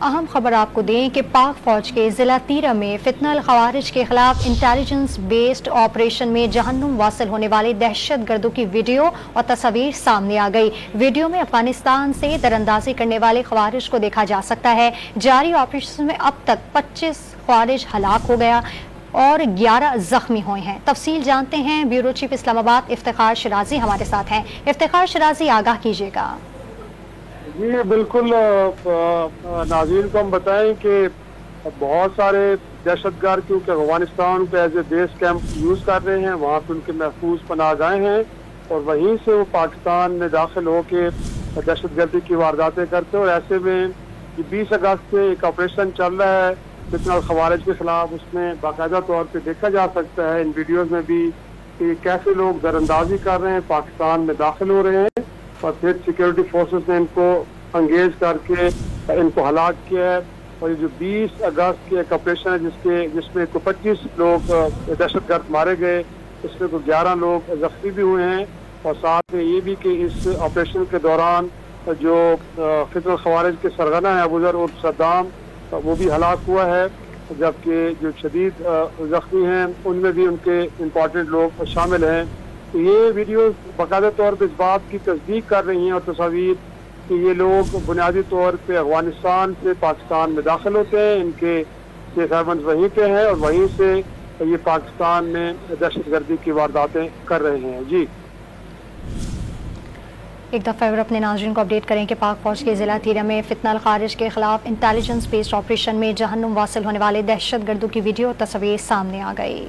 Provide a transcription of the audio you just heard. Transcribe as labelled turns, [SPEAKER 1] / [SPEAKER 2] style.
[SPEAKER 1] अहम खबर आपको दें कि पाक फौज के ज़िला तीरा में फितनल खवारिज के खिलाफ इंटेलिजेंस बेस्ड ऑपरेशन में जहन्नुम वासिल होने वाले दहशत गर्दों की वीडियो और तस्वीर सामने आ गई। वीडियो में अफगानिस्तान से दरअंदाजी करने वाले खवारिज को देखा जा सकता है। जारी ऑपरेशन में अब तक 25 खवारिज हलाक हो गया और 11 जख्मी हुए हैं। तफसील जानते हैं, ब्यूरो चीफ इस्लामाबाद इफ्तिखार शिराजी हमारे साथ हैं। इफ्तिखार शिराजी, आगाह कीजिएगा।
[SPEAKER 2] जी बिल्कुल, नाज़रीन को हम बताएं कि बहुत सारे दहशतगर्द क्योंकि अफगानिस्तान को as a base camp use कर रहे हैं, वहाँ पे उनके महफूज पनाह गाहें हैं और वहीं से वो पाकिस्तान में दाखिल होकर दहशतगर्दी की वारदातें करते हैं। और ऐसे में 20 अगस्त से एक ऑपरेशन चल रहा है फितनल खवारिज के खिलाफ, उसमें बाकायदा तौर पे देखा जा सकता है इन वीडियोस में भी कि कैसे लोग दरअंदाजी कर रहे हैं, पाकिस्तान में दाखिल हो रहे हैं और फिर सिक्योरिटी फोर्सेस ने इनको अंगेज करके इनको हलाक किया है। और ये जो 20 अगस्त की एक ऑपरेशन है जिसमें 25 लोग दहशतगर्द मारे गए, इसमें 11 लोग जख्मी भी हुए हैं। और साथ में ये भी कि इस ऑपरेशन के दौरान जो फितनल खवारिज के सरगना है अबूजर उर्फ सद्दाम, वो भी हलाक हुआ है, जबकि जो शदीद जख्मी हैं उनमें भी उनके इम्पोर्टेंट लोग शामिल हैं। तो ये वीडियो बाकायदा तौर पर इस बात की तस्दीक कर रही हैं और तस्वीर कि ये लोग बुनियादी तौर पे अफगानिस्तान से पाकिस्तान में दाखिल होते हैं, इनके सेफ हेवन्स वहीं पे हैं और वहीं से ये पाकिस्तान में दहशतगर्दी की वारदातें कर रहे हैं। जी
[SPEAKER 1] एक दफ़ा फिर अपने नाज़रीन को अपडेट करें कि पाक फौज के ज़िला तीरा में फितनल खारिज के खिलाफ इंटेलिजेंस बेस्ड ऑपरेशन में जहन्नुम वासिल होने वाले दहशत गर्दों की वीडियो और तस्वीर सामने आ गई।